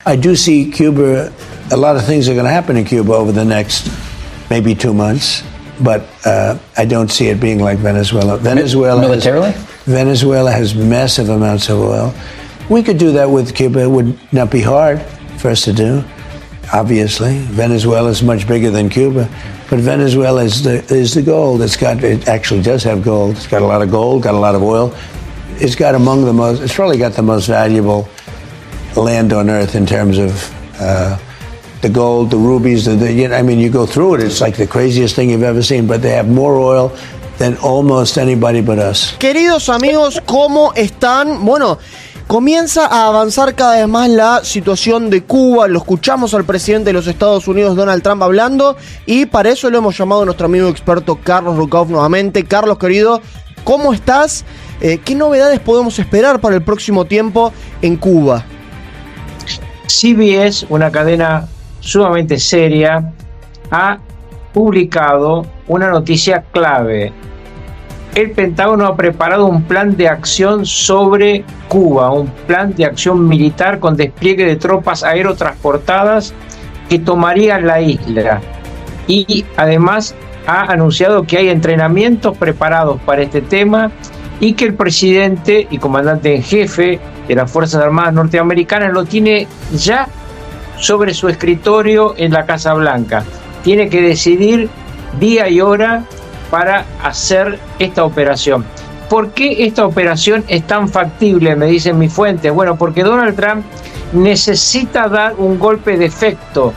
I do see Cuba, a lot of things are going to happen in Cuba over the next maybe 2 months, but I don't see it being like Venezuela. Militarily? Venezuela has massive amounts of oil. We could do that with Cuba. It would not be hard for us to do, obviously. Venezuela is much bigger than Cuba, but Venezuela is the gold. It actually does have gold. It's got a lot of gold, got a lot of oil. It's probably got the most valuable land on earth in terms of the gold, the rubies, you go through it, it's like the craziest thing you've ever seen, but they have more oil than almost anybody but us. Queridos amigos, ¿cómo están? Bueno, comienza a avanzar cada vez más la situación de Cuba. Lo escuchamos al presidente de los Estados Unidos, Donald Trump, hablando, y para eso lo hemos llamado a nuestro amigo experto Carlos Rucauf nuevamente. Carlos, querido, ¿cómo estás? ¿Qué novedades podemos esperar para el próximo tiempo en Cuba? CBS, una cadena sumamente seria, ha publicado una noticia clave. El Pentágono ha preparado un plan de acción sobre Cuba, un plan de acción militar con despliegue de tropas aerotransportadas que tomarían la isla. Y además ha anunciado que hay entrenamientos preparados para este tema y que el presidente y comandante en jefe de las Fuerzas Armadas norteamericanas lo tiene ya sobre su escritorio en la Casa Blanca. Tiene que decidir día y hora para hacer esta operación. ¿Por qué esta operación es tan factible? Me dicen mis fuentes. Bueno, porque Donald Trump necesita dar un golpe de efecto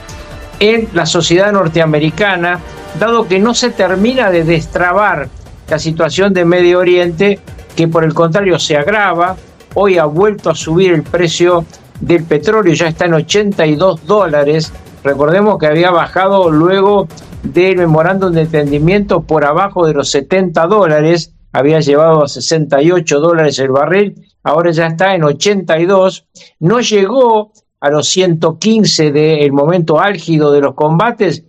en la sociedad norteamericana, dado que no se termina de destrabar la situación de Medio Oriente, que por el contrario se agrava. Hoy ha vuelto a subir el precio del petróleo, ya está en $82. Recordemos que había bajado luego del memorándum de entendimiento por abajo de los $70, había llevado a $68 el barril, ahora ya está en 82, no llegó a los 115 del momento álgido de los combates,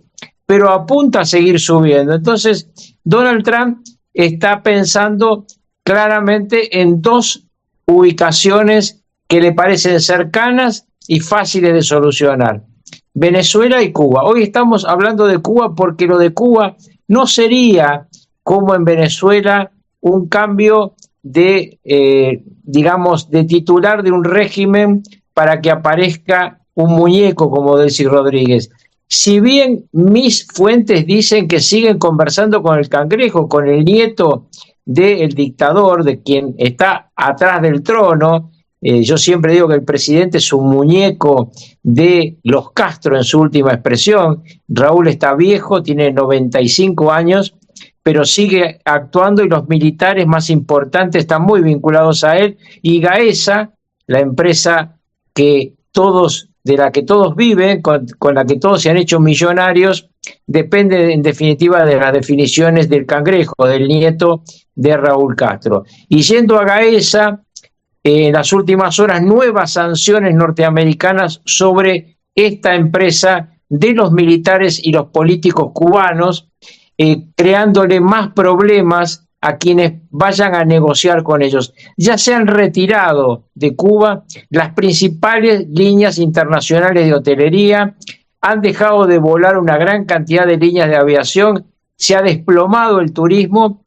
pero apunta a seguir subiendo. Entonces, Donald Trump está pensando claramente en dos ubicaciones que le parecen cercanas y fáciles de solucionar: Venezuela y Cuba. Hoy estamos hablando de Cuba porque lo de Cuba no sería, como en Venezuela, un cambio de, de titular de un régimen para que aparezca un muñeco como Delcy Rodríguez. Si bien mis fuentes dicen que siguen conversando con el Cangrejo, con el nieto del dictador, de quien está atrás del trono. Yo siempre digo que el presidente es un muñeco de los Castro en su última expresión. Raúl está viejo, tiene 95 años, pero sigue actuando y los militares más importantes están muy vinculados a él. Y Gaesa, la empresa de la que todos viven, con la que todos se han hecho millonarios, depende en definitiva de las definiciones del Cangrejo, del nieto de Raúl Castro. Y yendo a Gaesa, en las últimas horas, nuevas sanciones norteamericanas sobre esta empresa de los militares y los políticos cubanos, creándole más problemas a quienes vayan a negociar con ellos. Ya se han retirado de Cuba las principales líneas internacionales de hotelería, han dejado de volar una gran cantidad de líneas de aviación, se ha desplomado el turismo,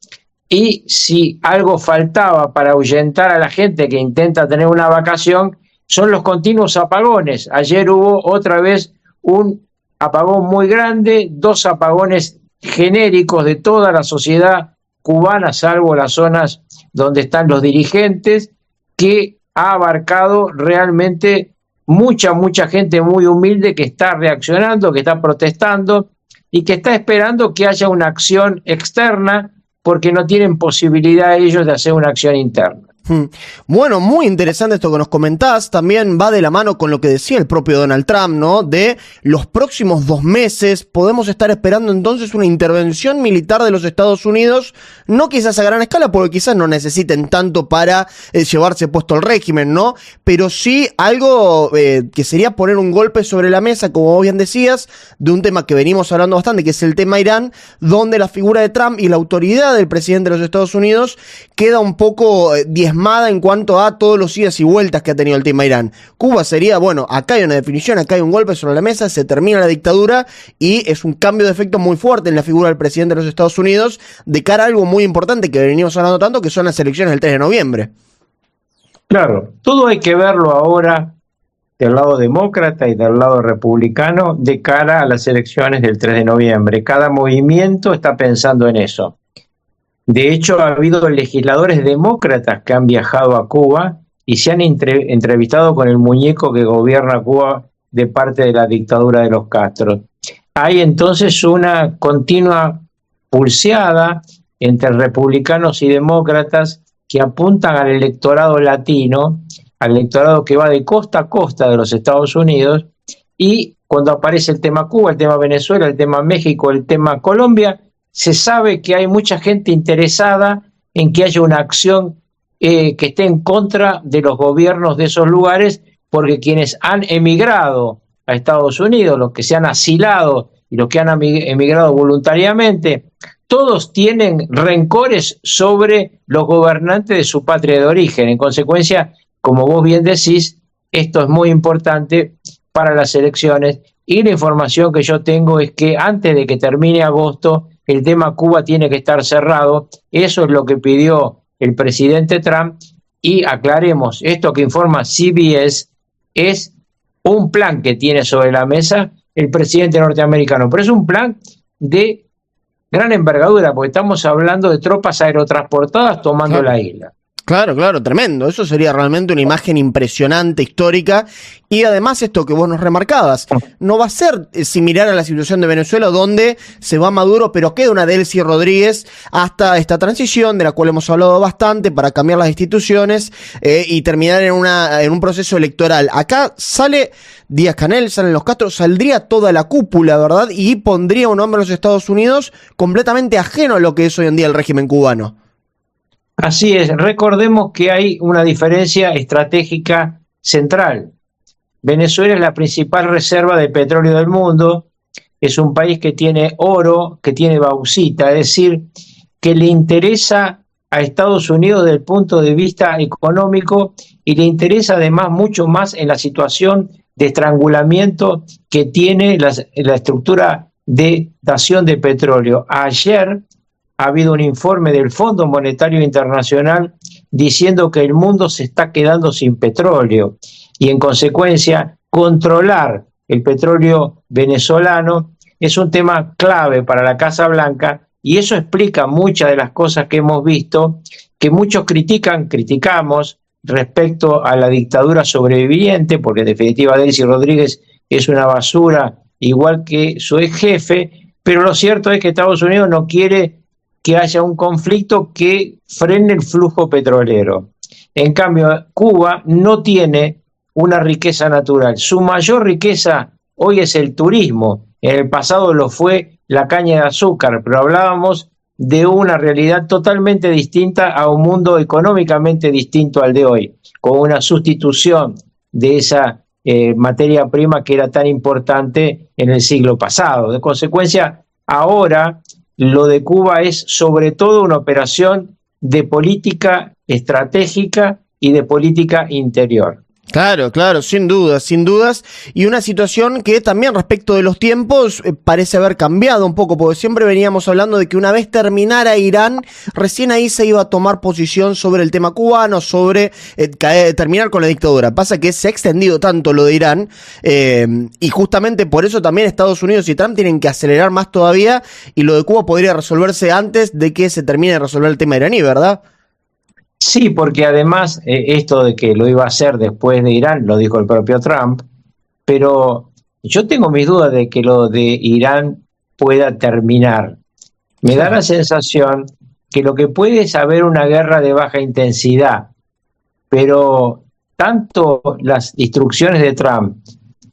y si algo faltaba para ahuyentar a la gente que intenta tener una vacación, son los continuos apagones. Ayer hubo otra vez un apagón muy grande, 2 apagones genéricos de toda la sociedad cubana, salvo las zonas donde están los dirigentes, que ha abarcado realmente mucha gente muy humilde que está reaccionando, que está protestando y que está esperando que haya una acción externa, porque no tienen posibilidad ellos de hacer una acción interna. Bueno, muy interesante esto que nos comentás. También va de la mano con lo que decía el propio Donald Trump, ¿no? De los próximos 2 meses podemos estar esperando entonces una intervención militar de los Estados Unidos, no quizás a gran escala, porque quizás no necesiten tanto para llevarse puesto el régimen, ¿no? Pero sí algo que sería poner un golpe sobre la mesa, como vos bien decías, de un tema que venimos hablando bastante, que es el tema Irán, donde la figura de Trump y la autoridad del presidente de los Estados Unidos queda un poco diezmada en cuanto a todos los idas y vueltas que ha tenido el tema Irán. Cuba sería, bueno, acá hay una definición, acá hay un golpe sobre la mesa, se termina la dictadura y es un cambio de efecto muy fuerte en la figura del presidente de los Estados Unidos de cara a algo muy importante que venimos hablando tanto, que son las elecciones del 3 de noviembre. Claro, todo hay que verlo ahora del lado demócrata y del lado republicano de cara a las elecciones del 3 de noviembre. Cada movimiento está pensando en eso. De hecho, ha habido legisladores demócratas que han viajado a Cuba y se han entrevistado con el muñeco que gobierna Cuba de parte de la dictadura de los Castro. Hay entonces una continua pulseada entre republicanos y demócratas que apuntan al electorado latino, al electorado que va de costa a costa de los Estados Unidos, y cuando aparece el tema Cuba, el tema Venezuela, el tema México, el tema Colombia, se sabe que hay mucha gente interesada en que haya una acción que esté en contra de los gobiernos de esos lugares, porque quienes han emigrado a Estados Unidos, los que se han asilado y los que han emigrado voluntariamente, todos tienen rencores sobre los gobernantes de su patria de origen. En consecuencia, como vos bien decís, esto es muy importante para las elecciones, y la información que yo tengo es que antes de que termine agosto, el tema Cuba tiene que estar cerrado. Eso es lo que pidió el presidente Trump, y aclaremos, esto que informa CBS es un plan que tiene sobre la mesa el presidente norteamericano, pero es un plan de gran envergadura, porque estamos hablando de tropas aerotransportadas tomando la isla. Claro, claro, tremendo. Eso sería realmente una imagen impresionante, histórica. Y además esto que vos nos remarcabas, no va a ser similar a la situación de Venezuela, donde se va Maduro, pero queda una Delcy Rodríguez hasta esta transición, de la cual hemos hablado bastante, para cambiar las instituciones y terminar en un proceso electoral. Acá sale Díaz-Canel, salen los Castro, saldría toda la cúpula, ¿verdad? Y pondría un hombre en los Estados Unidos completamente ajeno a lo que es hoy en día el régimen cubano. Así es, recordemos que hay una diferencia estratégica central. Venezuela es la principal reserva de petróleo del mundo, es un país que tiene oro, que tiene bauxita, es decir, que le interesa a Estados Unidos desde el punto de vista económico, y le interesa además mucho más en la situación de estrangulamiento que tiene la estructura de dación de petróleo. Ayer ha habido un informe del Fondo Monetario Internacional diciendo que el mundo se está quedando sin petróleo, y en consecuencia controlar el petróleo venezolano es un tema clave para la Casa Blanca, y eso explica muchas de las cosas que hemos visto, que muchos criticamos respecto a la dictadura sobreviviente, porque en definitiva Delcy Rodríguez es una basura, igual que su ex jefe, pero lo cierto es que Estados Unidos no quiere que haya un conflicto que frene el flujo petrolero. En cambio, Cuba no tiene una riqueza natural. Su mayor riqueza hoy es el turismo. En el pasado lo fue la caña de azúcar, pero hablábamos de una realidad totalmente distinta, a un mundo económicamente distinto al de hoy, con una sustitución de esa materia prima que era tan importante en el siglo pasado. De consecuencia, ahora lo de Cuba es sobre todo una operación de política estratégica y de política interior. Claro, claro, sin dudas, y una situación que también respecto de los tiempos parece haber cambiado un poco, porque siempre veníamos hablando de que una vez terminara Irán, recién ahí se iba a tomar posición sobre el tema cubano, sobre terminar con la dictadura. Pasa que se ha extendido tanto lo de Irán, y justamente por eso también Estados Unidos y Trump tienen que acelerar más todavía, y lo de Cuba podría resolverse antes de que se termine de resolver el tema iraní, ¿verdad? Sí, porque además esto de que lo iba a hacer después de Irán, lo dijo el propio Trump, pero yo tengo mis dudas de que lo de Irán pueda terminar. Me da la sensación que lo que puede es haber una guerra de baja intensidad, pero tanto las instrucciones de Trump,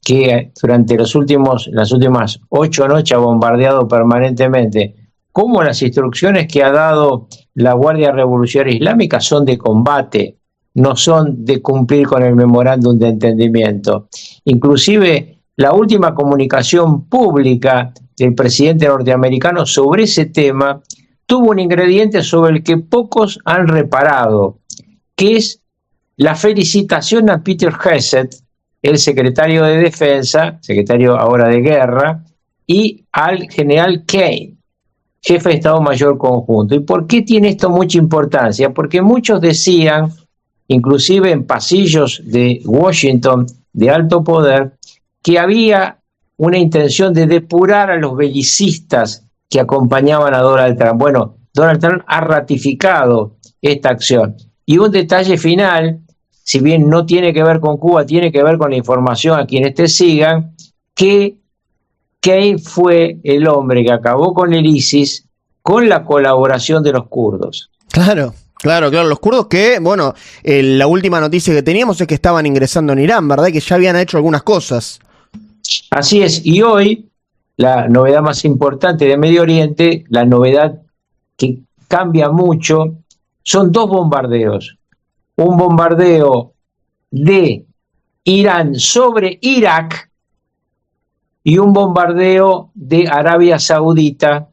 que durante las últimas 8 noches ha bombardeado permanentemente, como las instrucciones que ha dado la Guardia Revolucionaria Islámica, son de combate, no son de cumplir con el memorándum de entendimiento. Inclusive la última comunicación pública del presidente norteamericano sobre ese tema tuvo un ingrediente sobre el que pocos han reparado, que es la felicitación a Peter Hegseth, el secretario de Defensa, secretario ahora de Guerra, y al general Kane, jefe de Estado Mayor Conjunto. ¿Y por qué tiene esto mucha importancia? Porque muchos decían, inclusive en pasillos de Washington de alto poder, que había una intención de depurar a los belicistas que acompañaban a Donald Trump. Bueno, Donald Trump ha ratificado esta acción. Y un detalle final, si bien no tiene que ver con Cuba, tiene que ver con la información a quienes te sigan, que Kane fue el hombre que acabó con el ISIS con la colaboración de los kurdos. Claro. Claro, los kurdos que, bueno, la última noticia que teníamos es que estaban ingresando en Irán, ¿verdad? Que ya habían hecho algunas cosas. Así es, y hoy la novedad más importante de Medio Oriente, la novedad que cambia mucho, son dos bombardeos. Un bombardeo de Irán sobre Irak y un bombardeo de Arabia Saudita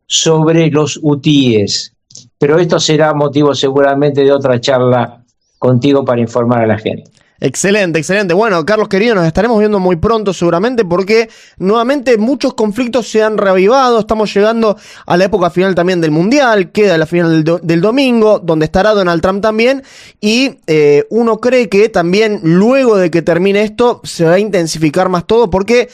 sobre los hutíes. Pero esto será motivo seguramente de otra charla contigo para informar a la gente. Excelente, excelente. Bueno, Carlos querido, nos estaremos viendo muy pronto seguramente porque nuevamente muchos conflictos se han reavivado. Estamos llegando a la época final también del Mundial, queda la final del domingo, donde estará Donald Trump también, y uno cree que también luego de que termine esto se va a intensificar más todo porque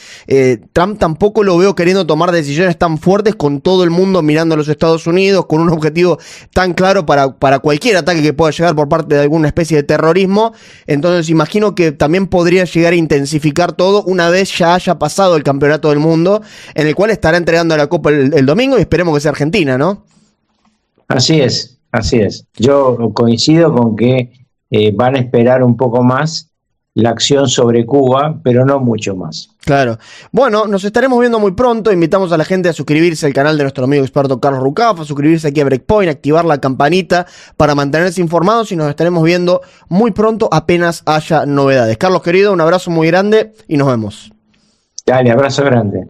Trump tampoco lo veo queriendo tomar decisiones tan fuertes con todo el mundo mirando a los Estados Unidos, con un objetivo tan claro para cualquier ataque que pueda llegar por parte de alguna especie de terrorismo. Entonces imagino que también podría llegar a intensificar todo una vez ya haya pasado el campeonato del mundo, en el cual estará entregando la Copa el domingo y esperemos que sea Argentina, ¿no? Así es, así es. Yo coincido con que van a esperar un poco más la acción sobre Cuba, pero no mucho más. Claro. Bueno, nos estaremos viendo muy pronto. Invitamos a la gente a suscribirse al canal de nuestro amigo experto Carlos Rucaff, a suscribirse aquí a Breakpoint, activar la campanita para mantenerse informados y nos estaremos viendo muy pronto apenas haya novedades. Carlos querido, un abrazo muy grande y nos vemos. Dale, abrazo grande.